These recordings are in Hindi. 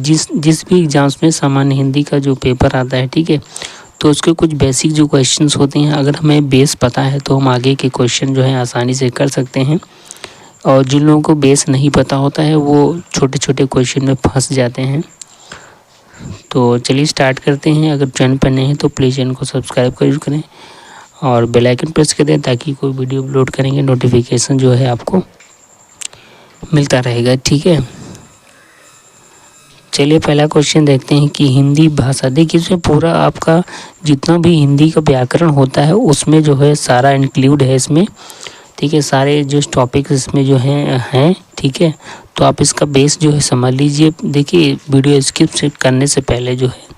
जिस भी एग्जाम्स में सामान्य हिंदी का जो पेपर आता है, ठीक है, तो उसके कुछ बेसिक जो क्वेश्चंस होते हैं, अगर हमें बेस पता है तो हम आगे के क्वेश्चन जो है आसानी से कर सकते हैं। और जिन लोगों को बेस नहीं पता होता है वो छोटे छोटे क्वेश्चन में फंस जाते हैं। तो चलिए स्टार्ट करते हैं। अगर चैनल पर नए हैं तो प्लीज़ चैनल को सब्सक्राइब जरूर करें और बेल आइकन प्रेस कर दें ताकि कोई वीडियो अपलोड करेंगे नोटिफिकेशन जो है आपको मिलता रहेगा, ठीक है। चलिए पहला क्वेश्चन देखते हैं कि हिंदी भाषा, देखिए इसमें पूरा आपका जितना भी हिंदी का व्याकरण होता है उसमें जो है सारा इंक्लूड है इसमें, ठीक है। सारे जो टॉपिक्स इसमें जो हैं, ठीक है। तो आप इसका बेस जो है समझ लीजिए। देखिए वीडियो स्किप करने से पहले जो है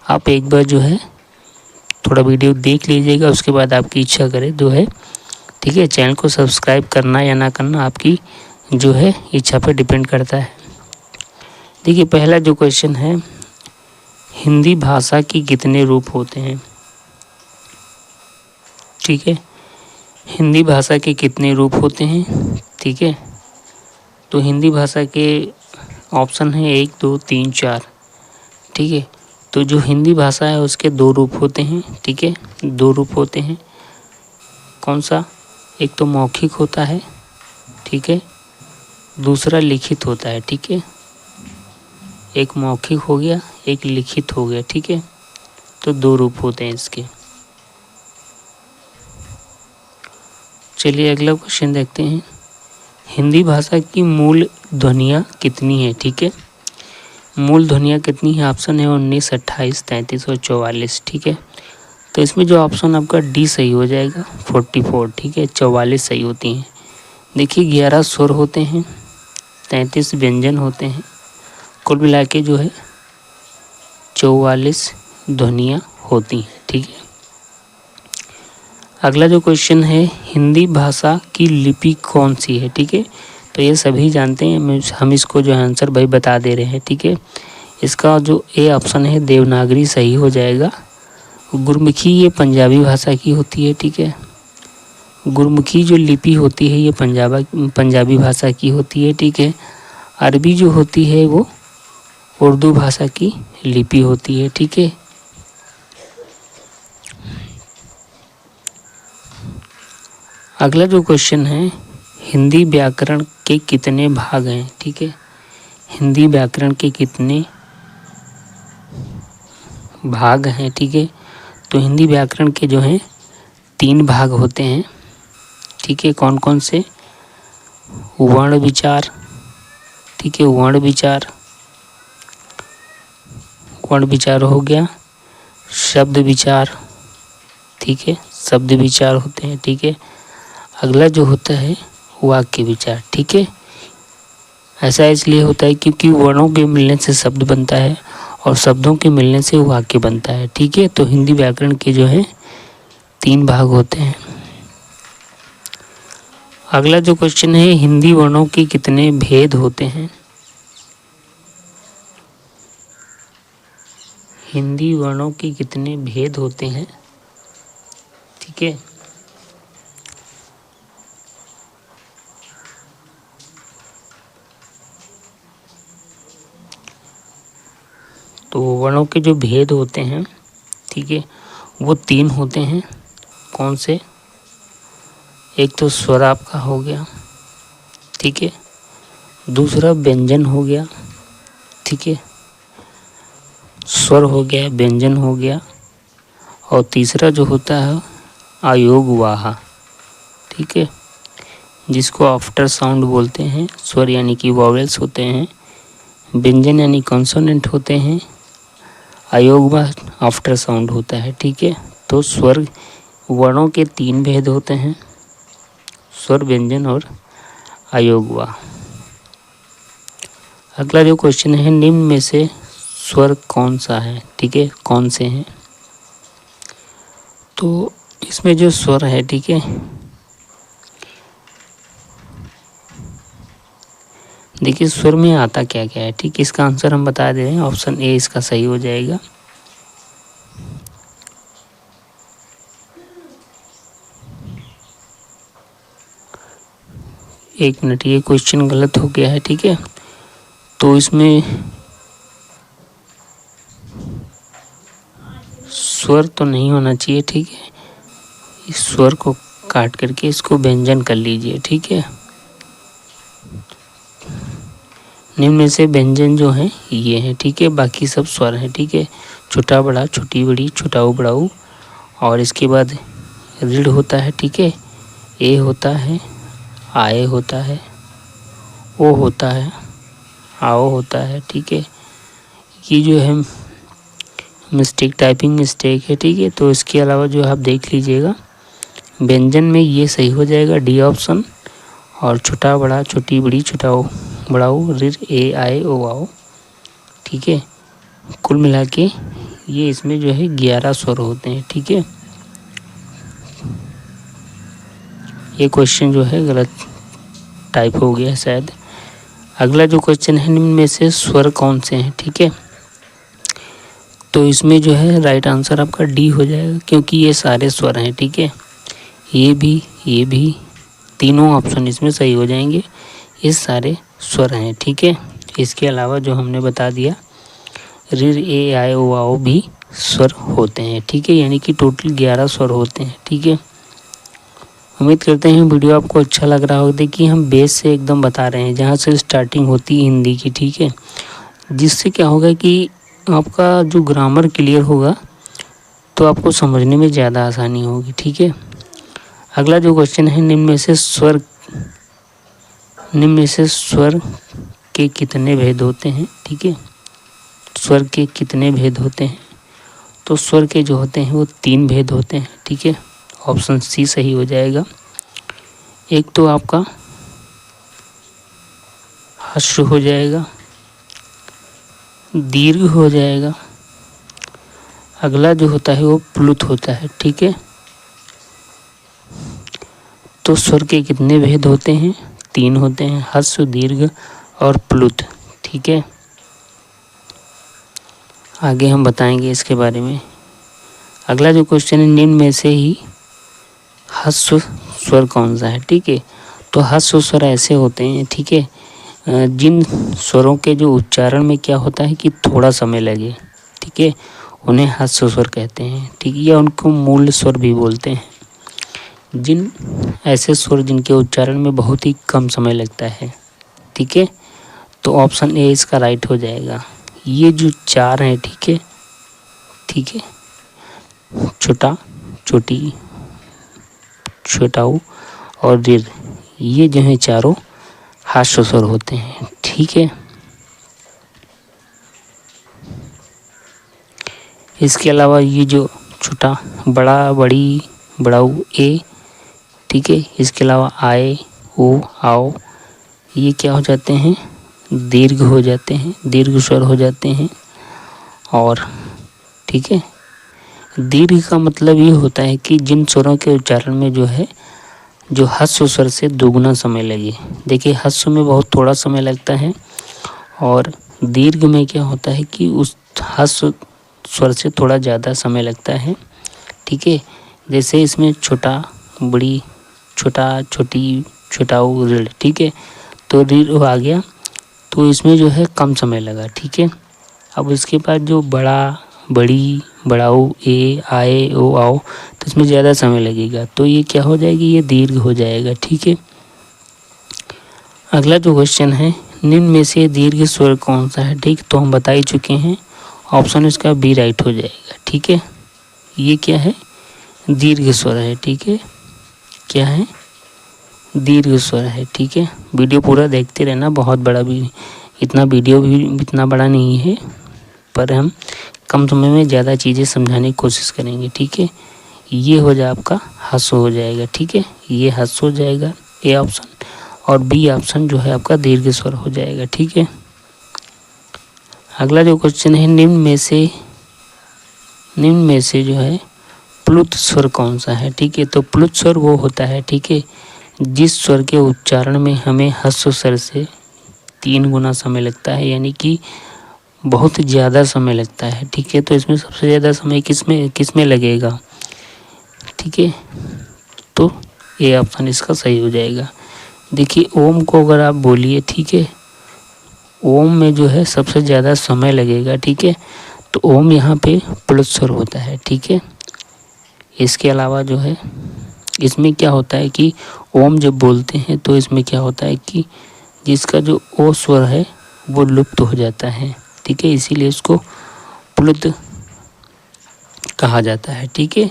आप एक बार जो है थोड़ा वीडियो देख लीजिएगा, उसके बाद आपकी इच्छा करे जो है, ठीक है। चैनल को सब्सक्राइब करना या ना करना आपकी जो है इच्छा पर डिपेंड करता है। देखिए पहला जो क्वेश्चन है, हिंदी भाषा के कितने रूप होते हैं, ठीक है। हिंदी भाषा के कितने रूप होते हैं, ठीक है। तो हिंदी भाषा के ऑप्शन है 1 2 3 4, ठीक है। तो जो हिंदी भाषा है उसके 2 रूप होते हैं, ठीक है। 2 रूप होते हैं। कौन सा? एक तो मौखिक होता है, ठीक है, दूसरा लिखित होता है, ठीक है। एक मौखिक हो गया, एक लिखित हो गया, ठीक है। तो 2 रूप होते हैं इसके। चलिए अगला क्वेश्चन देखते हैं। हिंदी भाषा की मूल ध्वनियाँ कितनी है, ठीक है। मूल ध्वनियाँ कितनी है? ऑप्शन है 19, 28, 33 और 44, ठीक है। तो इसमें जो ऑप्शन आपका डी सही हो जाएगा, 44, ठीक है। 44 सही होती हैं। देखिए 11 स्वर होते हैं, 33 व्यंजन होते हैं, कुल मिला के जो है 44 ध्वनियाँ होती हैं, ठीक है। अगला जो क्वेश्चन है, हिंदी भाषा की लिपि कौन सी है, ठीक है। तो ये सभी जानते हैं, हम इसको जो आंसर भाई बता दे रहे हैं, ठीक है। इसका जो ए ऑप्शन है देवनागरी सही हो जाएगा। गुरमुखी ये पंजाबी भाषा की होती है, ठीक है। गुरमुखी जो लिपि होती है ये पंजाबी भाषा की होती है, ठीक है। अरबी जो होती है वो उर्दू भाषा की लिपि होती है, ठीक है। अगला जो क्वेश्चन है, हिंदी व्याकरण के कितने भाग हैं, ठीक है। हिंदी व्याकरण के कितने भाग हैं, ठीक है। तो हिंदी व्याकरण के जो हैं 3 भाग होते हैं, ठीक है। कौन कौन से? वर्ण विचार, ठीक है, वर्ण विचार हो गया, शब्द विचार, ठीक है, शब्द विचार होते हैं, ठीक है। अगला जो होता है वाक्य विचार, ठीक है। ऐसा इसलिए होता है क्योंकि वर्णों के मिलने से शब्द बनता है और शब्दों के मिलने से वाक्य बनता है, ठीक है। तो हिंदी व्याकरण के जो है 3 भाग होते हैं। अगला जो क्वेश्चन है, हिंदी वर्णों के कितने भेद होते हैं? हिंदी वर्णों के कितने भेद होते हैं, ठीक है। तो वर्णों के जो भेद होते हैं, ठीक है, वो 3 होते हैं। कौन से? एक तो स्वर आपका हो गया, ठीक है, दूसरा व्यंजन हो गया, ठीक है, स्वर हो गया, व्यंजन हो गया, और तीसरा जो होता है अयोगवाह, ठीक है, जिसको आफ्टर साउंड बोलते हैं। स्वर यानी कि वॉवेल्स होते हैं, व्यंजन यानी कॉन्सोनेंट होते हैं, अयोगवाह आफ्टर साउंड होता है, ठीक है। तो स्वर वर्णों के 3 भेद होते हैं, स्वर, व्यंजन और अयोगवाह। अगला जो क्वेश्चन है, निम्न में से स्वर कौन सा है, ठीक है, कौन से हैं? तो इसमें जो स्वर है, ठीक है, देखिए स्वर में आता क्या क्या है, ठीक है। इसका आंसर हम बता दे रहे हैं, ऑप्शन ए इसका सही हो जाएगा। एक मिनट, ये क्वेश्चन गलत हो गया है, ठीक है। तो इसमें स्वर तो नहीं होना चाहिए, ठीक है। इस स्वर को काट करके इसको व्यंजन कर लीजिए, ठीक है। निम्न में से व्यंजन जो हैं ये हैं, ठीक है, बाकी सब स्वर हैं, ठीक है। छोटा बड़ा, छोटी बड़ी, छोटाऊ बड़ाऊ, और इसके बाद ऋढ़ होता है, ठीक है। ए होता है, आए होता है, ओ होता है, आओ होता है, ठीक है। ये जो है मिस्टेक, टाइपिंग मिस्टेक है, ठीक है। तो इसके अलावा जो आप देख लीजिएगा व्यंजन में ये सही हो जाएगा, डी ऑप्शन। और छोटा बड़ा, छोटी बड़ी, छोटाऊ बड़ाऊ, ऋ, ए, आए, ओ, आओ, ठीक है। कुल मिला के ये इसमें जो है 11 स्वर होते हैं, ठीक है। ये क्वेश्चन जो है गलत टाइप हो गया शायद। अगला जो क्वेश्चन है, निम्न में से स्वर कौन से हैं, ठीक है। तो इसमें जो है राइट आंसर आपका डी हो जाएगा, क्योंकि ये सारे स्वर हैं, ठीक है। ये भी तीनों ऑप्शन इसमें सही हो जाएंगे, ये सारे स्वर हैं, ठीक है। इसके अलावा जो हमने बता दिया ऋ, ए, आए, ओ, आओ भी स्वर होते हैं, ठीक है। यानी कि टोटल 11 स्वर होते हैं, ठीक है। उम्मीद करते हैं वीडियो आपको अच्छा लग रहा होगा। देखिए हम बेस से एकदम बता रहे हैं, जहाँ से स्टार्टिंग होती है हिंदी की, ठीक है। जिससे क्या होगा कि आपका जो ग्रामर क्लियर होगा तो आपको समझने में ज़्यादा आसानी होगी, ठीक है। अगला जो क्वेश्चन है, निम्न में से स्वर के कितने भेद होते हैं, ठीक है। स्वर के कितने भेद होते हैं? तो स्वर के जो होते हैं वो 3 भेद होते हैं, ठीक है। ऑप्शन सी सही हो जाएगा। एक तो आपका ह्रस्व हो जाएगा, दीर्घ हो जाएगा, अगला जो होता है वो प्लुत होता है, ठीक है। तो स्वर के कितने भेद होते हैं? 3 होते हैं, ह्रस्व, दीर्घ और प्लुत, ठीक है। आगे हम बताएंगे इसके बारे में। अगला जो क्वेश्चन है, निम्न में से ही ह्रस्व स्वर कौन सा है, ठीक है। तो ह्रस्व स्वर ऐसे होते हैं, ठीक है, जिन स्वरों के जो उच्चारण में क्या होता है कि थोड़ा समय लगे, ठीक है, उन्हें ह्रस्व स्वर कहते हैं, ठीक है। या उनको मूल स्वर भी बोलते हैं। जिन ऐसे स्वर जिनके उच्चारण में बहुत ही कम समय लगता है, ठीक है। तो ऑप्शन ए इसका राइट हो जाएगा। ये जो 4 हैं, ठीक है, ठीक है, छोटा, छोटी, छोटाऊ और ऋ, ये जो हैं चारों ह्रस्व स्वर होते हैं, ठीक है। इसके अलावा ये जो छोटा, बड़ा, बड़ी, बड़ाऊ, ए, ठीक है, इसके अलावा आए, ओ, आओ, ये क्या हो जाते हैं? दीर्घ हो जाते हैं, दीर्घ स्वर हो जाते हैं। और ठीक है, दीर्घ का मतलब ये होता है कि जिन स्वरों के उच्चारण में जो है जो ह्रस्व स्वर से दोगुना समय लगे। देखिए ह्रस्व में बहुत थोड़ा समय लगता है और दीर्घ में क्या होता है कि उस ह्रस्व स्वर से थोड़ा ज़्यादा समय लगता है, ठीक है। जैसे इसमें छोटा, बड़ी, छोटा, छोटी, छोटाऊ, ऋ, ठीक है, तो ऋ आ गया तो इसमें जो है कम समय लगा, ठीक है। अब इसके बाद जो बड़ा, बड़ी, बड़ाऊ, ए, आए, ओ, आओ, तो इसमें ज़्यादा समय लगेगा, तो ये क्या हो जाएगी? ये दीर्घ हो जाएगा, ठीक है। अगला जो क्वेश्चन है, निम्न में से दीर्घ स्वर कौन सा है? ठीक, तो हम बता ही चुके हैं, ऑप्शन इसका बी राइट हो जाएगा, ठीक है। ये क्या है? दीर्घ स्वर है, ठीक है। क्या है? दीर्घ स्वर है, ठीक है। वीडियो पूरा देखते रहना, बहुत बड़ा भी वीडियो भी इतना बड़ा नहीं है, पर हम कम समय में ज़्यादा चीज़ें समझाने की कोशिश करेंगे, ठीक है। ये हो जाए आपका ह्रस्व हो जाएगा, ठीक है, ये ह्रस्व हो जाएगा ए ऑप्शन, और बी ऑप्शन जो है आपका दीर्घ स्वर हो जाएगा, ठीक है। अगला जो क्वेश्चन है, निम्न में से जो है प्लुत स्वर कौन सा है? ठीक है, तो प्लुत स्वर वो होता है, ठीक है, जिस स्वर के उच्चारण में हमें ह्रस्व स्वर से 3 गुना समय लगता है, यानी कि बहुत ज़्यादा समय लगता है, ठीक है। तो इसमें सबसे ज़्यादा समय किसमें लगेगा? ठीक है, तो ए ऑप्शन इसका सही हो जाएगा। देखिए ओम को अगर आप बोलिए, ठीक है, ओम में जो है सबसे ज़्यादा समय लगेगा, ठीक है। तो ओम यहाँ पे प्लुत स्वर होता है, ठीक है। इसके अलावा जो है इसमें क्या होता है कि ओम जब बोलते हैं तो इसमें क्या होता है कि जिसका जो ओ स्वर है वो लुप्त हो जाता है, ठीक है, इसीलिए इसको प्लुत कहा जाता है, ठीक है।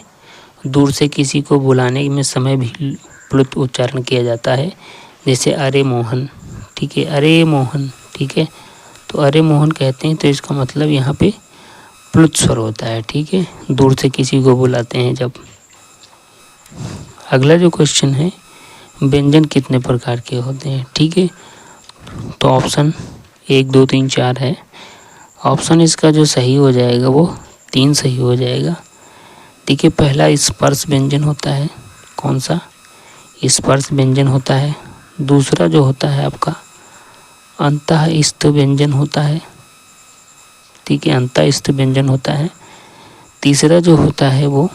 दूर से किसी को बुलाने में समय भी प्लुत उच्चारण किया जाता है, जैसे अरे मोहन, ठीक है, अरे मोहन, ठीक है। तो अरे मोहन कहते हैं तो इसका मतलब यहाँ पे प्लुत स्वर होता है, ठीक है, दूर से किसी को बुलाते हैं जब। अगला जो क्वेश्चन है, व्यंजन कितने प्रकार के होते हैं, ठीक है। तो ऑप्शन 1 2 3 4 है। ऑप्शन इसका जो सही हो जाएगा वो 3 सही हो जाएगा, ठीक है। पहला स्पर्श व्यंजन होता है, कौन सा, स्पर्श व्यंजन होता है। दूसरा जो होता है आपका अंतःस्थ व्यंजन होता है, ठीक है, अंतःस्थ व्यंजन होता है। तीसरा जो होता है वो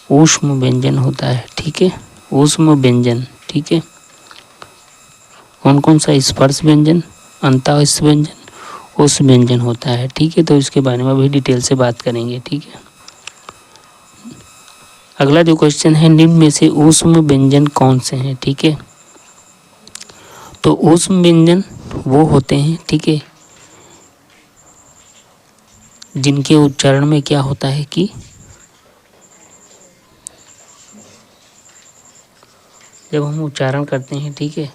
ऊष्म व्यंजन होता है, ठीक है, ऊष्म व्यंजन, ठीक है। कौन कौन सा, स्पर्श व्यंजन, अंतःस्थ व्यंजन, ऊष्म व्यंजन होता है, ठीक है। तो इसके बारे में भी डिटेल से बात करेंगे, ठीक है। अगला जो क्वेश्चन है, निम्न में से ऊष्म व्यंजन कौन से हैं, ठीक है। तो ऊष्म व्यंजन वो होते हैं, ठीक है, जिनके उच्चारण में क्या होता है कि जब हम उच्चारण करते हैं, ठीक है,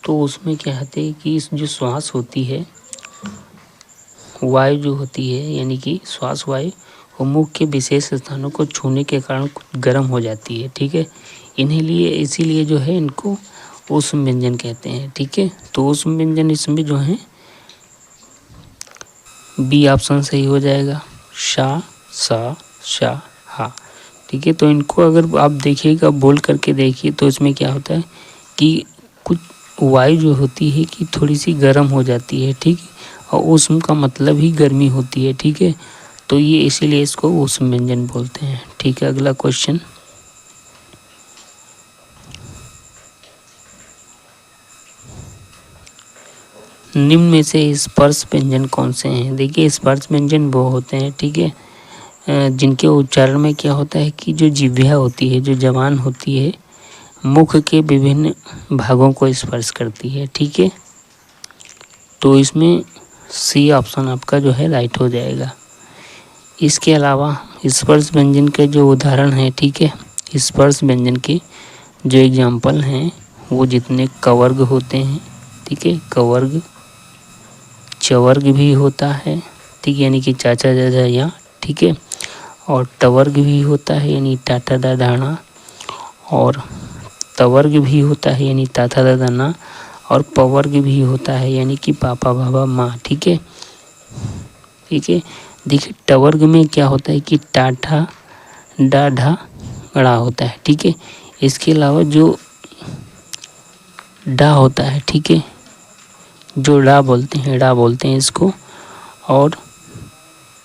तो उसमें क्या होता है कि इस जो श्वास होती है, वायु जो होती है, यानी कि श्वास वायु वो मुख के विशेष स्थानों को छूने के कारण गर्म हो जाती है, ठीक है। इन्हीं लिए इसीलिए जो है इनको ऊष्म व्यंजन कहते हैं, ठीक है। तो ऊष्म व्यंजन इसमें जो है बी ऑप्शन सही हो जाएगा, शा सा शा हा, ठीक है। तो इनको अगर आप देखिएगा, बोल करके देखिए, तो इसमें क्या होता है कि कुछ वायु जो होती है कि थोड़ी सी गर्म हो जाती है, ठीक है, और ऊष्म का मतलब ही गर्मी होती है, ठीक है। तो ये इसीलिए इसको ऊष्म व्यंजन बोलते हैं, ठीक है। अगला क्वेश्चन, निम्न में से स्पर्श व्यंजन कौन से हैं। देखिए स्पर्श व्यंजन वो होते हैं, ठीक है, जिनके उच्चारण में क्या होता है कि जो जिह्वा होती है, जो जबान होती है, मुख के विभिन्न भागों को स्पर्श करती है, ठीक है। तो इसमें सी ऑप्शन आपका जो है राइट हो जाएगा। इसके अलावा स्पर्श व्यंजन के जो उदाहरण हैं, ठीक है, स्पर्श व्यंजन के जो एग्जाम्पल हैं वो जितने कवर्ग होते हैं, ठीक है, कवर्ग, चवर्ग भी होता है, ठीक है, यानी कि चाचा चाचा या, ठीक है, और टवर्ग भी होता है यानी टाटा दादाना, और तवर्ग भी होता है यानी ताता दादाना, और पवर्ग भी होता है यानी कि पापा बाबा माँ, ठीक है, ठीक है। देखिए टवर्ग में क्या होता है कि टाठा डाढ़ा गड़ा होता है, ठीक है। इसके अलावा जो डा होता है, ठीक है, जो डा बोलते हैं इसको, और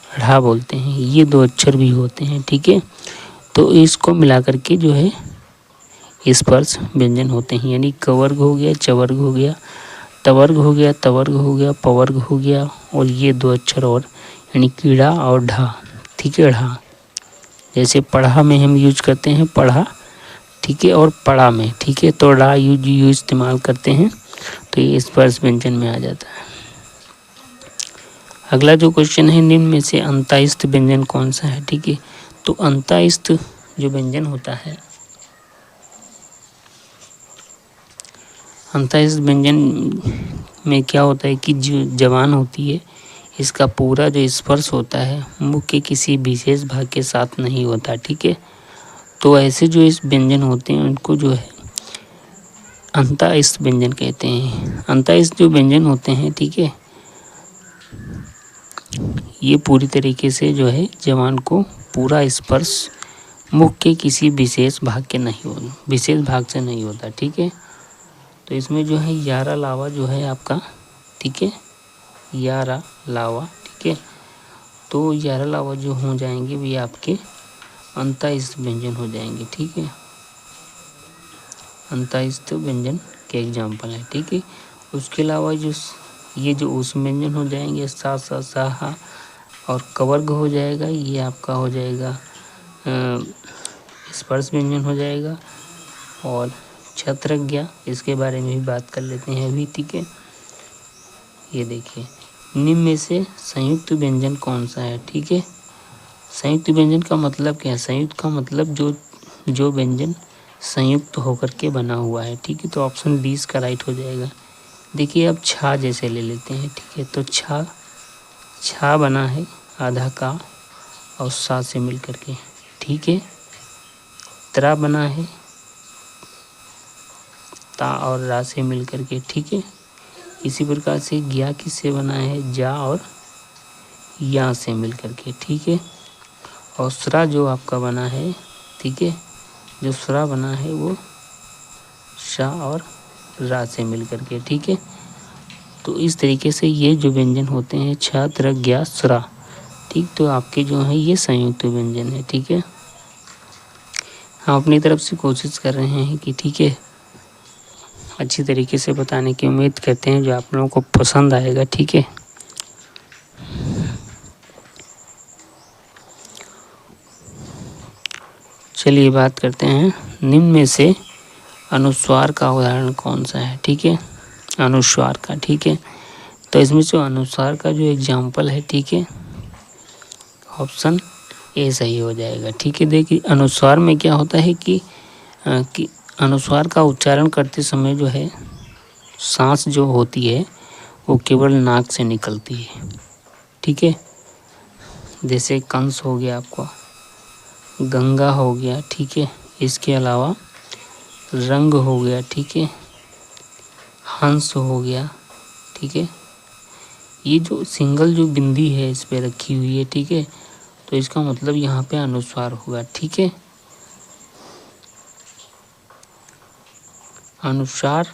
ढ़ा बोलते हैं, ये 2 अक्षर भी होते हैं, ठीक है। तो इसको मिला करके जो है स्पर्श व्यंजन होते हैं, यानी कवर्ग हो गया, चवर्ग हो गया, तवर्ग हो गया, तवर्ग हो गया, पवर्ग हो गया, और ये 2 अक्षर और यानी कीड़ा और ढा, ठीक है, ढा। जैसे पढ़ा में हम यूज करते हैं पढ़ा, ठीक है, और पढ़ा में, ठीक है, तो ढा यूज इस्तेमाल करते हैं, तो ये स्पर्श व्यंजन में आ जाता है। अगला जो क्वेश्चन है, निम्न में से अंतःस्थ व्यंजन कौन सा है, ठीक है। तो अंतःस्थ जो व्यंजन होता है, अंतःस्थ व्यंजन में क्या होता है कि जो जबान होती है इसका पूरा जो स्पर्श होता है मुख के किसी विशेष भाग के साथ नहीं होता, ठीक है। तो ऐसे जो इस व्यंजन होते हैं उनको जो है अंतःस्थ व्यंजन कहते हैं। अंतःस्थ जो व्यंजन होते हैं, ठीक है, ये पूरी तरीके से जो है जबान को पूरा स्पर्श मुख के किसी विशेष भाग से नहीं होता, ठीक है। तो इसमें जो है यारा लावा जो है आपका, ठीक है, यारा लावा, ठीक है। तो यारा लावा जो हो जाएंगे भी आपके अंतःस्थ व्यंजन हो जाएंगे, ठीक है, अंतःस्थ व्यंजन के एग्जाम्पल है, ठीक है। उसके अलावा जो ये जो उष्म व्यंजन हो जाएंगे सा सा सा हा, और कवर्ग हो जाएगा, ये आपका हो जाएगा स्पर्श व्यंजन हो जाएगा। और छत्रज्ञा, इसके बारे में भी बात कर लेते हैं अभी, ठीक है। ये देखिए, निम्न में से संयुक्त व्यंजन कौन सा है, ठीक है। संयुक्त व्यंजन का मतलब क्या है? संयुक्त का मतलब जो व्यंजन संयुक्त होकर के बना हुआ है, ठीक है। तो ऑप्शन डी इसका राइट हो जाएगा। देखिए अब छा जैसे ले लेते हैं, ठीक है। तो छा बना है आधा का और सा से मिल करके, ठीक है। त्रा बना है ता और रा से मिल करके, ठीक है। इसी प्रकार से ज्ञा किससे बना है? जा और या से मिल करके, ठीक है। और स्रा जो आपका बना है, ठीक है, जो स्रा बना है वो शा और रा से मिल करके, ठीक है। तो इस तरीके से ये जो व्यंजन होते हैं छ त्र ज्ञा स्रा, ठीक, तो आपके जो है ये संयुक्त व्यंजन है, ठीक है। हम अपनी तरफ से कोशिश कर रहे हैं कि ठीक है अच्छी तरीके से बताने की उम्मीद करते हैं, जो आप लोगों को पसंद आएगा, ठीक है। चलिए बात करते हैं निम्न में से अनुस्वार का उदाहरण कौन सा है, ठीक है। अनुस्वार का, ठीक है। तो इसमें जो अनुस्वार का जो एग्जाम्पल है, ठीक है, ऑप्शन ए सही हो जाएगा, ठीक है। देखिए अनुस्वार में क्या होता है कि अनुस्वार का उच्चारण करते समय जो है सांस जो होती है वो केवल नाक से निकलती है, ठीक है। जैसे कंस हो गया आपका, गंगा हो गया, ठीक है। इसके अलावा रंग हो गया, ठीक है, हंस हो गया, ठीक है। ये जो सिंगल जो बिंदी है इस पे रखी हुई है, ठीक है, तो इसका मतलब यहाँ पे अनुस्वार होगा, ठीक है। अनुस्वार,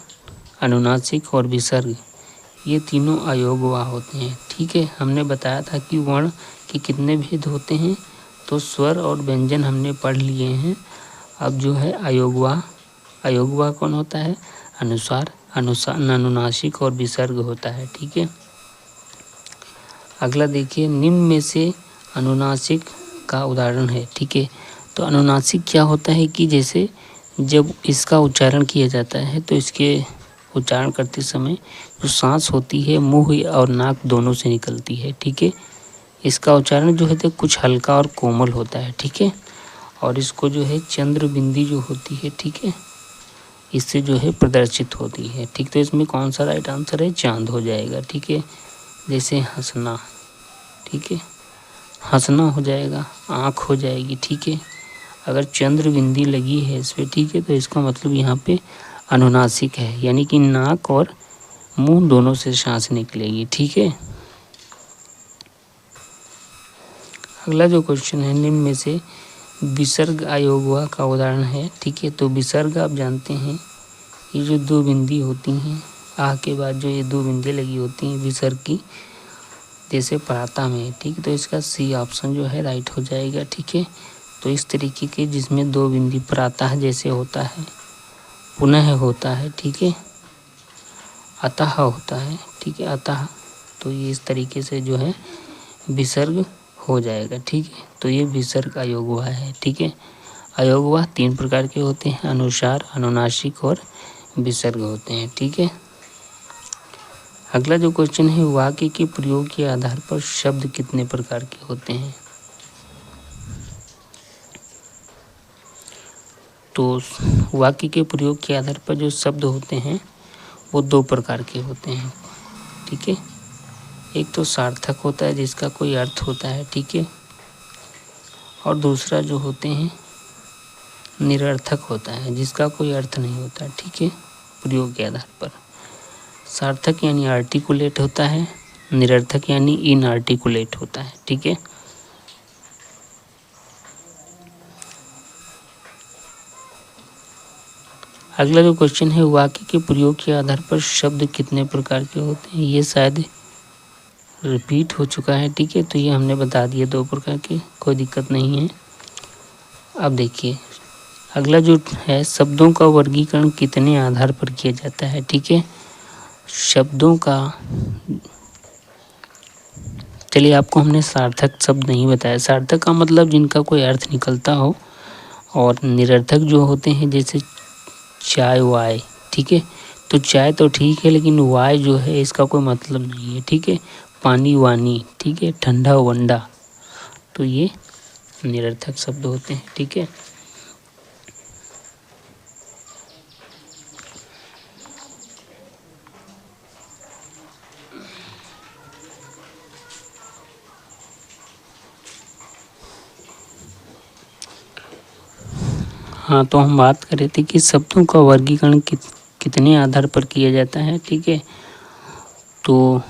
अनुनासिक और विसर्ग ये तीनों अयोगवा होते हैं, ठीक है। हमने बताया था कि वर्ण के कितने भेद होते हैं, तो स्वर और व्यंजन हमने पढ़ लिए हैं। अब जो है अयोगवा, अयोगवा कौन होता है? अनुस्वार, अनुनासिक और विसर्ग होता है, ठीक है। अगला देखिए, निम्न में से अनुनासिक का उदाहरण है, ठीक है। तो अनुनासिक क्या होता है कि जैसे जब इसका उच्चारण किया जाता है तो इसके उच्चारण करते समय जो सांस होती है मुंह और नाक दोनों से निकलती है, ठीक है। इसका उच्चारण जो है तो कुछ हल्का और कोमल होता है, ठीक है। और इसको जो है चंद्र बिंदी जो होती है, ठीक है, इससे जो है प्रदर्शित होती है, ठीक। तो इसमें कौन सा राइट आंसर है? चांद हो जाएगा, ठीक है। जैसे हंसना, ठीक है, हंसना हो जाएगा, आँख हो जाएगी, ठीक है। अगर चंद्र बिंदी लगी है इस पर, ठीक है, तो इसका मतलब यहाँ पे अनुनासिक है, यानी कि नाक और मुंह दोनों से सांस निकलेगी, ठीक है। अगला जो क्वेश्चन है, निम्न में से विसर्ग अयोगवा का उदाहरण है, ठीक है। तो विसर्ग आप जानते हैं ये जो दो बिंदी होती हैं, आ के बाद जो ये दो बिंदी लगी होती हैं विसर्ग की, जैसे प्राता में, ठीक है। तो इसका सी ऑप्शन जो है राइट हो जाएगा, ठीक है। तो इस तरीके के जिसमें दो बिंदी प्रातः जैसे होता है, पुनः होता है, ठीक है, अतः होता है, ठीक है, अतः, तो ये इस तरीके से जो है विसर्ग हो जाएगा, ठीक है। तो ये विसर्ग अयोगवा है, ठीक है। अयोगवा 3 प्रकार के होते हैं, अनुसार, अनुनासिक और विसर्ग होते हैं, ठीक है। अगला जो क्वेश्चन है, वाक्य के प्रयोग के आधार पर शब्द कितने प्रकार के होते हैं? तो वाक्य के प्रयोग के आधार पर जो शब्द होते हैं वो 2 प्रकार के होते हैं, ठीक है। एक तो सार्थक होता है जिसका कोई अर्थ होता है, ठीक है, और दूसरा जो होते हैं निरर्थक होता है जिसका कोई अर्थ नहीं होता, ठीक है, प्रयोग के आधार पर। सार्थक यानी आर्टिकुलेट होता है, निरर्थक यानी इनआर्टिकुलेट होता है, ठीक है। अगला जो क्वेश्चन है, वाक्य के प्रयोग के आधार पर शब्द कितने प्रकार के होते हैं? ये शायद रिपीट हो चुका है, ठीक है, तो ये हमने बता दिया 2 प्रकार के, कोई दिक्कत नहीं है। अब देखिए अगला जो है, शब्दों का वर्गीकरण कितने आधार पर किया जाता है, ठीक है। शब्दों का चलिए, आपको हमने सार्थक शब्द नहीं बताया। सार्थक का मतलब जिनका कोई अर्थ निकलता हो, और निरर्थक जो होते हैं जैसे चाय वाय, ठीक है। तो चाय तो ठीक है, लेकिन वाय जो है इसका कोई मतलब नहीं है, ठीक है। पानी वानी, ठीक है। ठंडा वंडा, तो ये निरर्थक शब्द होते हैं, ठीक है। हाँ, तो हम बात कर रहे थे कि शब्दों का वर्गीकरण कितने आधार पर किया जाता है, ठीक है। तो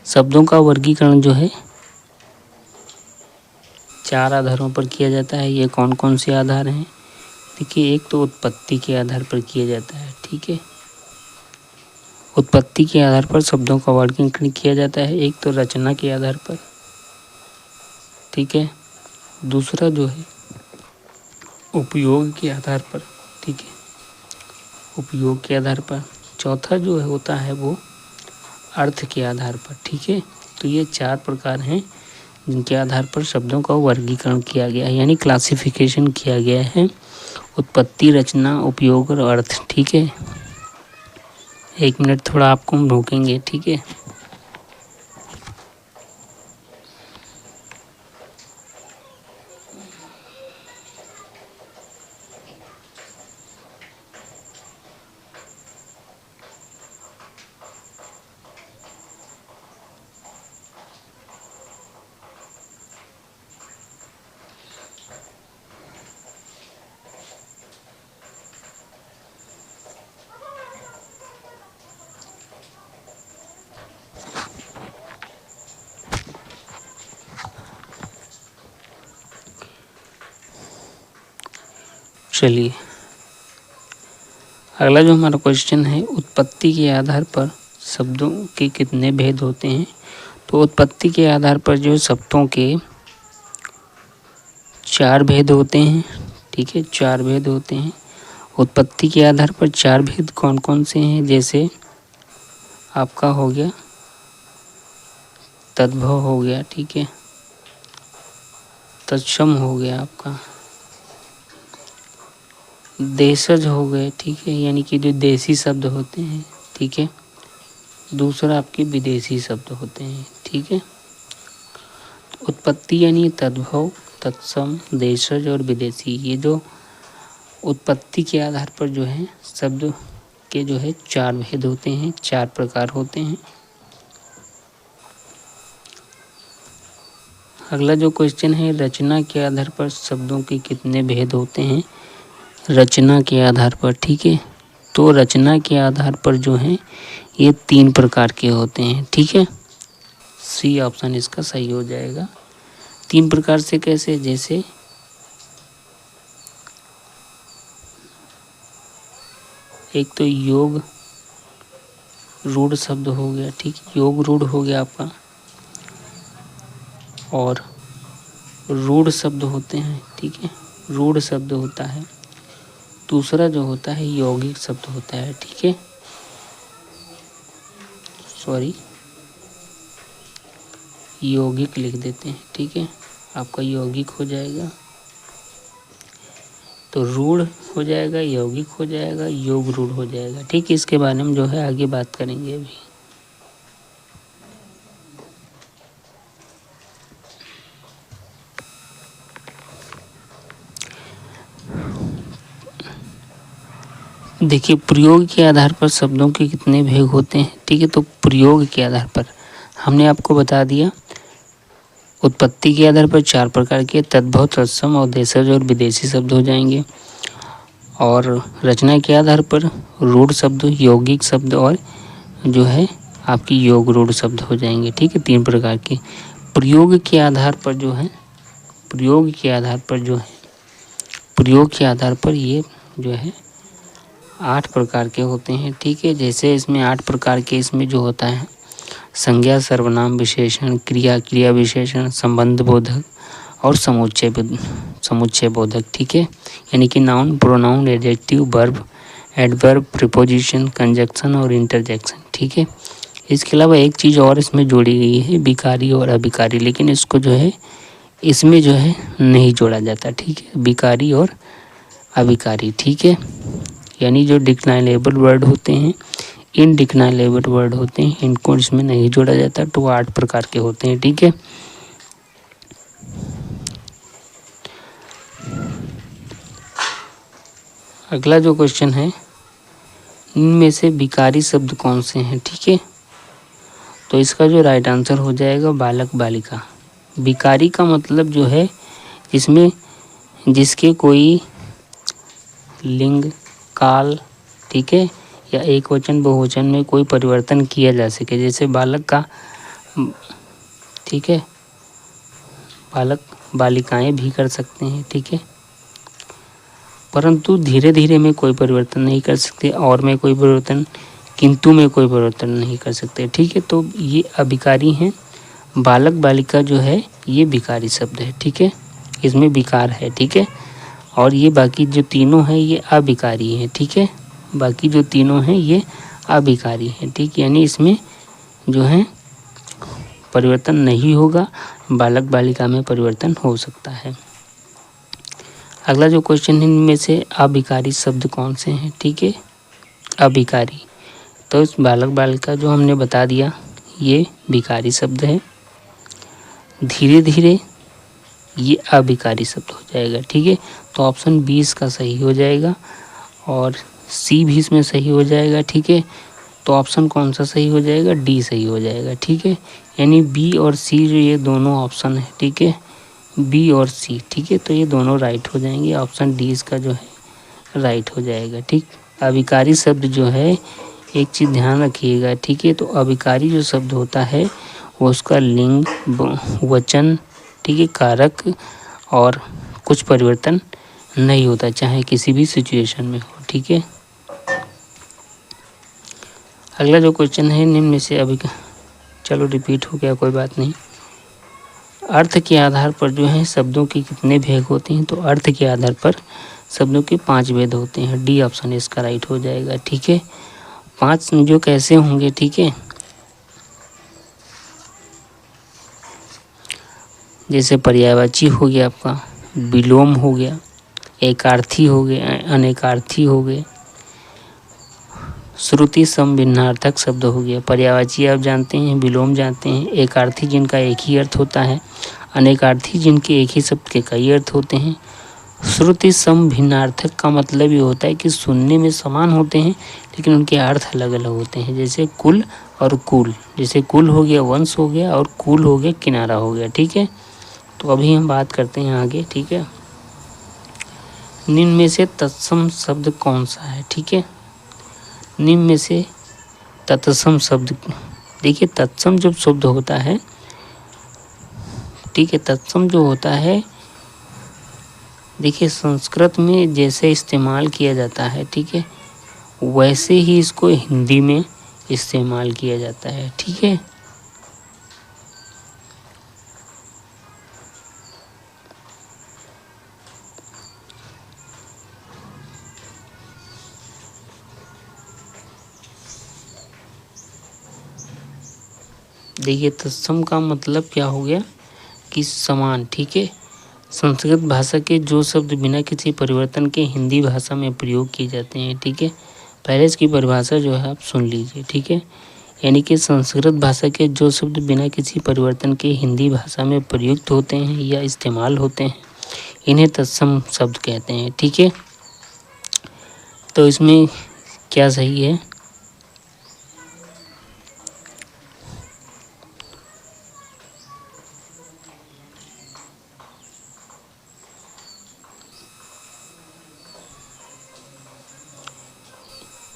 शब्दों का वर्गीकरण जो है 4 आधारों पर किया जाता है। ये कौन कौन से आधार हैं? देखिए, एक तो उत्पत्ति के आधार पर किया जाता है, ठीक है। उत्पत्ति के आधार पर शब्दों का वर्गीकरण किया जाता है। एक तो रचना के आधार पर, ठीक है। दूसरा जो है उपयोग के आधार पर, ठीक है, उपयोग के आधार पर। चौथा जो है होता है वो अर्थ के आधार पर, ठीक है। तो ये 4 प्रकार हैं जिनके आधार पर शब्दों का वर्गीकरण किया गया है, यानी क्लासिफिकेशन किया गया है। उत्पत्ति, रचना, उपयोग और अर्थ, ठीक है। 1 मिनट थोड़ा आपको हम रोकेंगे, ठीक है। चलिए, अगला जो हमारा क्वेश्चन है, उत्पत्ति के आधार पर शब्दों के कितने भेद होते हैं? तो उत्पत्ति के आधार पर जो शब्दों के 4 भेद होते हैं, ठीक है। 4 भेद होते हैं उत्पत्ति के आधार पर। 4 भेद कौन कौन से हैं? जैसे आपका हो गया तद्भव हो गया, ठीक है। तत्सम हो गया आपका, देशज हो गए, ठीक है, यानी कि जो देसी शब्द होते हैं, ठीक है। दूसरा आपके विदेशी शब्द होते हैं, ठीक है। उत्पत्ति यानी तद्भव, तत्सम, देशज और विदेशी, ये जो उत्पत्ति के आधार पर जो है शब्द के जो है 4 भेद होते हैं, 4 प्रकार होते हैं। अगला जो क्वेश्चन है, रचना के आधार पर शब्दों के कितने भेद होते हैं? रचना के आधार पर, ठीक है। तो रचना के आधार पर जो है ये 3 प्रकार के होते हैं, ठीक है। सी ऑप्शन इसका सही हो जाएगा। 3 प्रकार से कैसे? जैसे एक तो योग रूढ़ शब्द हो गया, ठीक, योग रूढ़ हो गया आपका, और रूढ़ शब्द होते हैं, ठीक है, रूढ़ शब्द होता है। दूसरा जो होता है यौगिक शब्द होता है, ठीक है, सॉरी यौगिक लिख देते हैं, ठीक है, आपका यौगिक हो जाएगा। तो रूढ़ हो जाएगा, यौगिक हो जाएगा, योग रूढ़ हो जाएगा, ठीक है। इसके बारे में जो है आगे बात करेंगे अभी। देखिए, प्रयोग के आधार पर शब्दों के कितने भेद होते हैं, ठीक है। तो प्रयोग के आधार पर हमने आपको बता दिया, उत्पत्ति के आधार पर 4 प्रकार के तद्भव, तत्सम और देशज और विदेशी शब्द हो जाएंगे। और रचना के आधार पर रूढ़ शब्द, यौगिक शब्द और जो है आपकी योग रूढ़ शब्द हो जाएंगे, ठीक है, 3 प्रकार के। प्रयोग के आधार पर जो है, प्रयोग के आधार पर जो है, प्रयोग के आधार पर ये जो है 8 प्रकार के होते हैं, ठीक है। जैसे इसमें 8 प्रकार के इसमें जो होता है संज्ञा, सर्वनाम, विशेषण, क्रिया, क्रिया विशेषण, संबंध बोधक और समुच्चय बोधक, ठीक है। यानी कि noun, pronoun, adjective, verb, adverb, preposition, conjunction और इंटरजेक्शन, ठीक है। इसके अलावा एक चीज़ और इसमें जोड़ी गई है, विकारी और अभिकारी, लेकिन इसको जो है इसमें जो है नहीं जोड़ा जाता, ठीक है, विकारी और अभिकारी, ठीक है। यानी जो डिक्लाइनेबल वर्ड होते हैं, इनडिक्लाइनेबल वर्ड होते हैं, इनको इसमें नहीं जोड़ा जाता। तो 8 प्रकार के होते हैं, ठीक है। अगला जो क्वेश्चन है, इनमें से विकारी शब्द कौन से हैं, ठीक है। तो इसका जो राइट आंसर हो जाएगा बालक बालिका। विकारी का मतलब जो है इसमें जिसके कोई लिंग, काल, ठीक है, या एक वचन बहुवचन में कोई परिवर्तन किया जा सके। जैसे बालक का, ठीक है, बालक बालिकाएं भी कर सकते हैं, ठीक है, परंतु धीरे धीरे में कोई परिवर्तन नहीं कर सकते, और में कोई परिवर्तन, किंतु में कोई परिवर्तन नहीं कर सकते, ठीक है। तो ये अभिकारी हैं। बालक बालिका जो है ये विकारी शब्द है, ठीक है, इसमें विकार है, ठीक है। और ये बाकी जो तीनों हैं ये अविकारी हैं, ठीक है, बाकी जो तीनों हैं ये अविकारी हैं, ठीक, यानी इसमें जो है परिवर्तन नहीं होगा, बालक बालिका में परिवर्तन हो सकता है। अगला जो क्वेश्चन है, इनमें से अविकारी शब्द कौन से हैं, ठीक है, अविकारी। तो इस बालक बालिका जो हमने बता दिया ये विकारी शब्द है, धीरे धीरे ये अविकारी शब्द हो जाएगा, ठीक है। तो ऑप्शन 20 का सही हो जाएगा और सी भी इसमें सही हो जाएगा, ठीक है। तो ऑप्शन कौन सा सही हो जाएगा, डी सही हो जाएगा, ठीक है। यानी बी और सी जो ये दोनों ऑप्शन है, ठीक है, बी और सी, ठीक है, तो ये दोनों राइट हो जाएंगे। ऑप्शन डी इसका जो है राइट हो जाएगा, ठीक। अविकारी शब्द जो है एक चीज़ ध्यान रखिएगा, ठीक है। तो अविकारी जो शब्द होता है वो उसका लिंग, वचन, ठीक है, कारक और कुछ परिवर्तन नहीं होता, चाहे किसी भी सिचुएशन में हो, ठीक है। अगला जो क्वेश्चन है, निम्न में से अभी, चलो रिपीट हो गया, कोई बात नहीं। अर्थ के आधार पर जो है शब्दों के कितने भेद होते हैं, तो अर्थ के आधार पर शब्दों के 5 भेद होते हैं। डी ऑप्शन इसका राइट हो जाएगा, ठीक है। 5 जो कैसे होंगे, ठीक है, जैसे पर्यायवाची हो गया आपका, विलोम हो गया, एकार्थी हो गया, अनेकार्थी हो गए, श्रुति समभिन्नार्थक शब्द हो गया। पर्यायवाची आप जानते हैं, विलोम जानते हैं, एकार्थी जिनका एक ही अर्थ होता है, अनेकार्थी जिनके एक ही शब्द के कई अर्थ होते हैं। श्रुति समभिन्नार्थक का मतलब ये होता है कि सुनने में समान होते हैं लेकिन उनके अर्थ अलग अलग होते हैं। जैसे कुल और कूल, जैसे कुल हो गया वंश हो गया और कूल हो गया किनारा हो गया, ठीक है। तो अभी हम बात करते हैं आगे, ठीक है। निम्न में से तत्सम शब्द कौन सा है, ठीक है। निम्न में से तत्सम शब्द, देखिए तत्सम जब शब्द होता है, ठीक है, तत्सम जो होता है, देखिए संस्कृत में जैसे इस्तेमाल किया जाता है, ठीक है, वैसे ही इसको हिंदी में इस्तेमाल किया जाता है, ठीक है। देखिए तत्सम का मतलब क्या हो गया कि समान, ठीक है। संस्कृत भाषा के जो शब्द बिना किसी परिवर्तन के हिंदी भाषा में प्रयोग किए जाते हैं, ठीक है। पहले इसकी परिभाषा जो है आप सुन लीजिए, ठीक है। यानी कि संस्कृत भाषा के जो शब्द बिना किसी परिवर्तन के हिंदी भाषा में प्रयुक्त होते हैं या इस्तेमाल होते हैं इन्हें तत्सम शब्द कहते हैं, ठीक है। तो इसमें क्या सही है,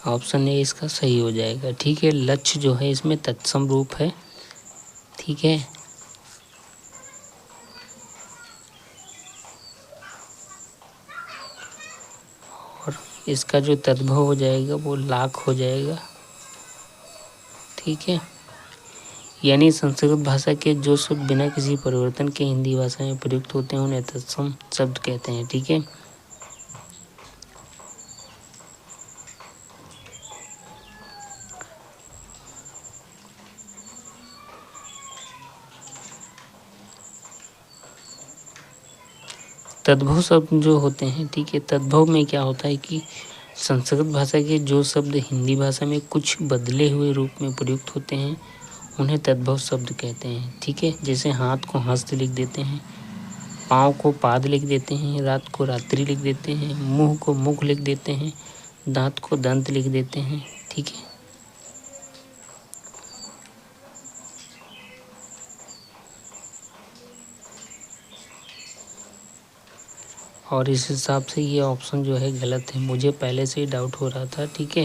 ऑप्शन ए इसका सही हो जाएगा, ठीक है। लक्ष्य जो है इसमें तत्सम रूप है, ठीक है। और इसका जो तद्भव हो जाएगा वो लाख हो जाएगा, ठीक है। यानी संस्कृत भाषा के जो शब्द बिना किसी परिवर्तन के हिंदी भाषा में प्रयुक्त होते हैं उन्हें तत्सम शब्द कहते हैं, ठीक है। तद्भव शब्द जो होते हैं, ठीक है, तद्भव में क्या होता है कि संस्कृत भाषा के जो शब्द हिंदी भाषा में कुछ बदले हुए रूप में प्रयुक्त होते हैं उन्हें तद्भव शब्द कहते हैं, ठीक है। जैसे हाथ को हस्त लिख देते हैं, पाँव को पाद लिख देते हैं, रात को रात्रि लिख देते हैं, मुंह को मुख लिख देते हैं, दांत को दंत लिख देते हैं, ठीक है। और इस हिसाब से ये ऑप्शन जो है गलत है, मुझे पहले से ही डाउट हो रहा था, ठीक है,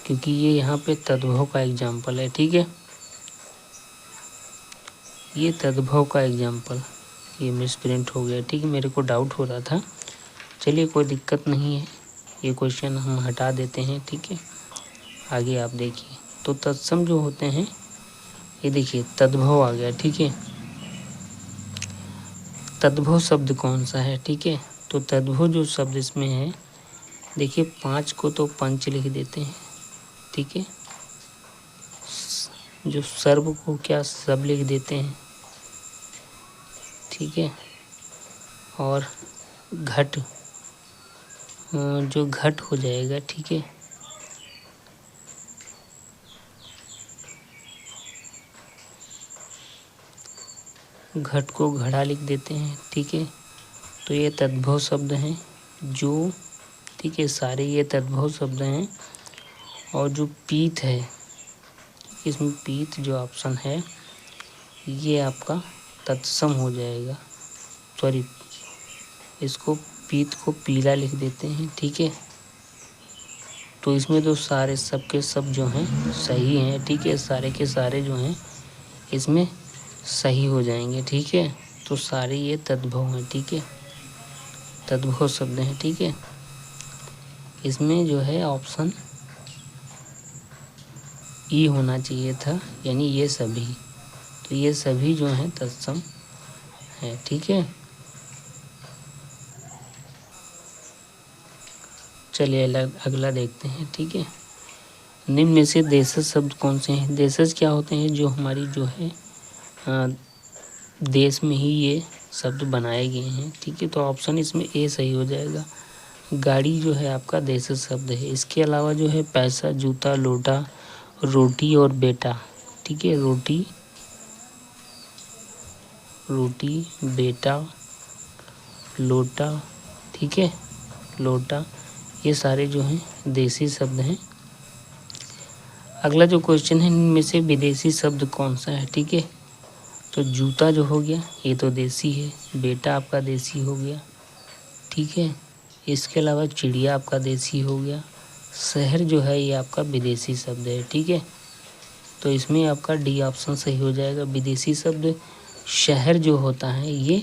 क्योंकि ये यहाँ पे तद्भव का एग्जाम्पल है, ठीक है। ये तद्भव का एग्जाम्पल, ये मिसप्रिंट हो गया, ठीक है, मेरे को डाउट हो रहा था। चलिए कोई दिक्कत नहीं है, ये क्वेश्चन हम हटा देते हैं, ठीक है। आगे आप देखिए, तो तत्सम जो होते हैं, ये देखिए तद्भव आ गया, ठीक है। तद्भव शब्द कौन सा है, ठीक है, तो तद्भव जो शब्द इसमें है, देखिए 5 को तो पंच लिख देते हैं, ठीक है। जो सर्व को क्या सब लिख देते हैं, ठीक है। और घट जो घट हो जाएगा, ठीक है। घट को घड़ा लिख देते हैं, ठीक है। तो ये तद्भव शब्द हैं जो, ठीक है, सारे ये तद्भव शब्द हैं। और जो पीत है, इसमें पीत जो ऑप्शन है ये आपका तत्सम हो जाएगा, सॉरी, इसको पीत को पीला लिख देते हैं, ठीक है। तो इसमें तो सारे सब के सब जो हैं सही हैं, ठीक है, सारे के सारे जो हैं इसमें सही हो जाएंगे, ठीक है। तो सारे ये तद्भव हैं, ठीक है, तद्भव शब्द हैं, ठीक है। इसमें जो है ऑप्शन ई होना चाहिए था, यानी ये सभी, तो ये सभी जो हैं तत्सम है, ठीक है। चलिए अगला देखते हैं, ठीक है। निम्न में से देशज शब्द कौन से हैं? देशज क्या होते हैं? जो हमारी जो है देश में ही ये शब्द बनाए गए हैं, ठीक है। तो ऑप्शन इसमें ए सही हो जाएगा। गाड़ी जो है आपका देशज शब्द है। इसके अलावा जो है पैसा, जूता, लोटा, रोटी और बेटा, ठीक है, रोटी, बेटा, लोटा, ठीक है, लोटा, ये सारे जो हैं देसी शब्द हैं। अगला जो क्वेश्चन है, इनमें से विदेशी शब्द कौन सा है, ठीक है। तो जूता जो हो गया ये तो देसी है, बेटा आपका देसी हो गया, ठीक है। इसके अलावा चिड़िया आपका देसी हो गया, शहर जो है ये आपका विदेशी शब्द है, ठीक है। तो इसमें आपका डी ऑप्शन सही हो जाएगा। विदेशी शब्द शहर जो होता है ये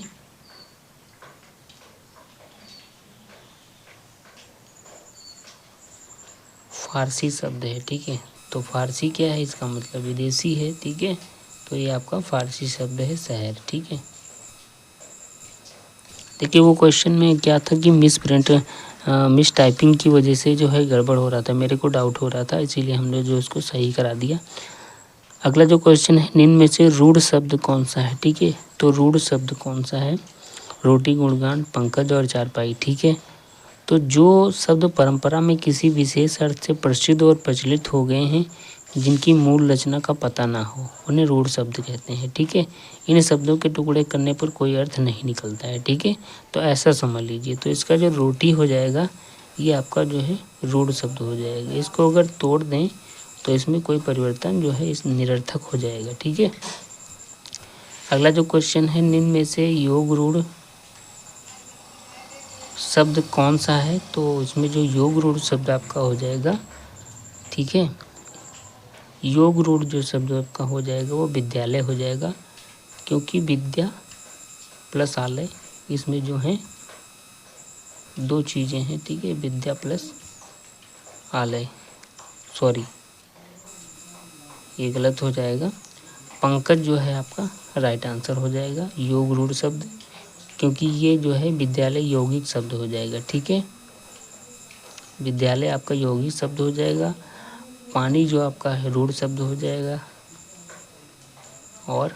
फारसी शब्द है, ठीक है। तो फारसी क्या है, इसका मतलब विदेशी है, ठीक है। तो ये आपका फारसी शब्द है शहर, ठीक है। देखिए वो क्वेश्चन में क्या था कि मिस टाइपिंग की वजह से जो है गड़बड़ हो रहा था, मेरे को डाउट हो रहा था, इसीलिए हमने जो इसको सही करा दिया। अगला जो क्वेश्चन है, निम्न में से रूढ़ शब्द कौन सा है, ठीक है। तो रूढ़ शब्द कौन सा है? रोटी, गुणगान, पंकज और चारपाई, ठीक है। तो जो शब्द परंपरा में किसी विशेष अर्थ से प्रसिद्ध और प्रचलित हो गए हैं, जिनकी मूल रचना का पता ना हो, उन्हें रूढ़ शब्द कहते हैं, ठीक है। इन शब्दों के टुकड़े करने पर कोई अर्थ नहीं निकलता है, ठीक है। तो ऐसा समझ लीजिए। तो इसका जो रोटी हो जाएगा ये आपका जो है रूढ़ शब्द हो जाएगा। इसको अगर तोड़ दें तो इसमें कोई परिवर्तन जो है इस निरर्थक हो जाएगा, ठीक है। अगला जो क्वेश्चन है, निम्न में से योग रूढ़ शब्द कौन सा है? तो इसमें जो योग रूढ़ शब्द आपका हो जाएगा, ठीक है, योग रूढ़ जो शब्द आपका हो जाएगा वो विद्यालय हो जाएगा, क्योंकि विद्या प्लस आलय, इसमें जो है दो चीज़ें हैं, ठीक है, विद्या प्लस आलय, सॉरी ये गलत हो जाएगा। पंकज जो है आपका राइट आंसर हो जाएगा, योग रूढ़ शब्द, क्योंकि ये जो है विद्यालय यौगिक शब्द हो जाएगा, ठीक है। विद्यालय आपका यौगिक शब्द हो जाएगा, पानी जो आपका है रूढ़ शब्द हो जाएगा, और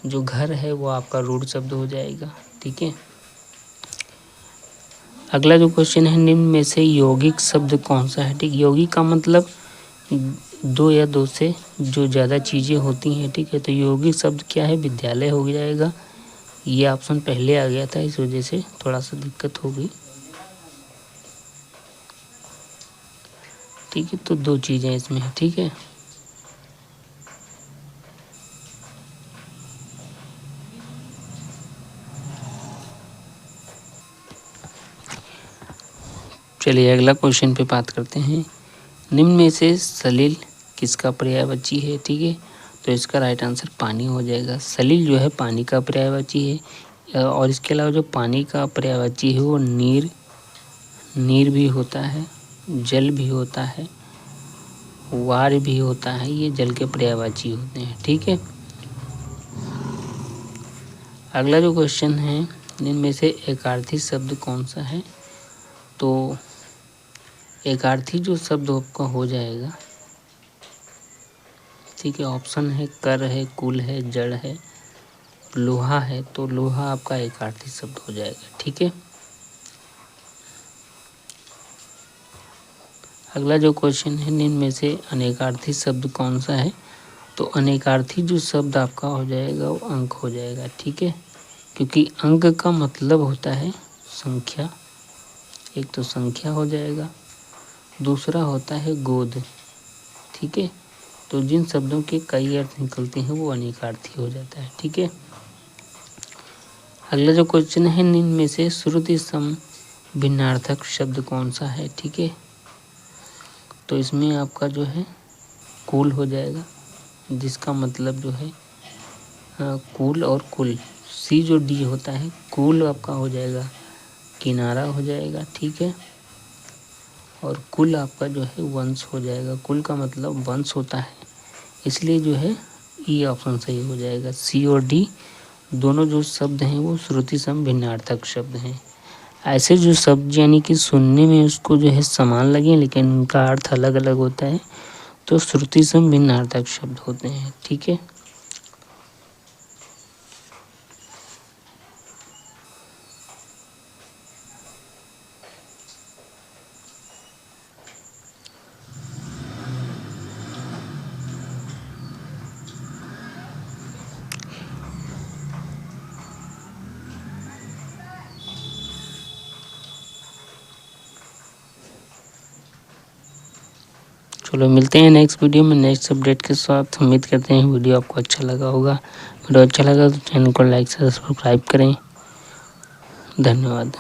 जो घर है वो आपका रूढ़ शब्द हो जाएगा, ठीक है। अगला जो क्वेश्चन है, निम्न में से यौगिक शब्द कौन सा है। ठीक, यौगिक का मतलब दो या दो से जो ज़्यादा चीज़ें होती हैं। ठीक है, तो यौगिक शब्द क्या है, विद्यालय हो जाएगा। ये ऑप्शन पहले आ गया था, इस वजह से थोड़ा सा दिक्कत हो गई। ठीक है, तो दो चीज़ें इसमें है। ठीक है, चलिए अगला क्वेश्चन पे बात करते हैं। निम्न में से सलील किसका पर्यायवाची है। ठीक है, तो इसका राइट आंसर पानी हो जाएगा। सलील जो है पानी का पर्यायवाची है, और इसके अलावा जो पानी का पर्यायवाची है वो नीर भी होता है, जल भी होता है, वार भी होता है। ये जल के पर्यायवाची होते हैं। ठीक है, अगला जो क्वेश्चन है, इनमें से एकार्थी शब्द कौन सा है। तो एकार्थी जो शब्द आपका हो जाएगा, ठीक है, ऑप्शन है कर है, कुल है, जड़ है, लोहा है। तो लोहा आपका एकार्थी शब्द हो जाएगा। ठीक है, अगला जो क्वेश्चन है, निम्न में से अनेकार्थी शब्द कौन सा है। तो अनेकार्थी जो शब्द आपका हो जाएगा वो अंक हो जाएगा। ठीक है, क्योंकि अंक का मतलब होता है संख्या। एक तो संख्या हो जाएगा, दूसरा होता है गोद। ठीक है, तो जिन शब्दों के कई अर्थ निकलते हैं वो अनेकार्थी हो जाता है। ठीक है, अगला जो क्वेश्चन है, निम्न में से श्रुति सम भिन्नार्थक शब्द कौन सा है। ठीक है, तो इसमें आपका जो है कुल हो जाएगा, जिसका मतलब जो है कुल और कुल, सी जो डी होता है, कुल आपका हो जाएगा किनारा हो जाएगा। ठीक है, और कुल आपका जो है वंश हो जाएगा। कुल का मतलब वंश होता है, इसलिए जो है ई ऑप्शन सही हो जाएगा। सी और डी दोनों जो शब्द हैं वो श्रुति सम भिन्नार्थक शब्द हैं। ऐसे जो शब्द यानी कि सुनने में उसको जो है समान लगे लेकिन उनका अर्थ अलग अलग होता है, तो श्रुति सम भिन्नार्थक शब्द होते हैं। ठीक है, चलो मिलते हैं नेक्स्ट वीडियो में नेक्स्ट अपडेट के साथ। उम्मीद करते हैं वीडियो आपको अच्छा लगा होगा। वीडियो अच्छा लगा तो चैनल को लाइक सब्सक्राइब करें। धन्यवाद।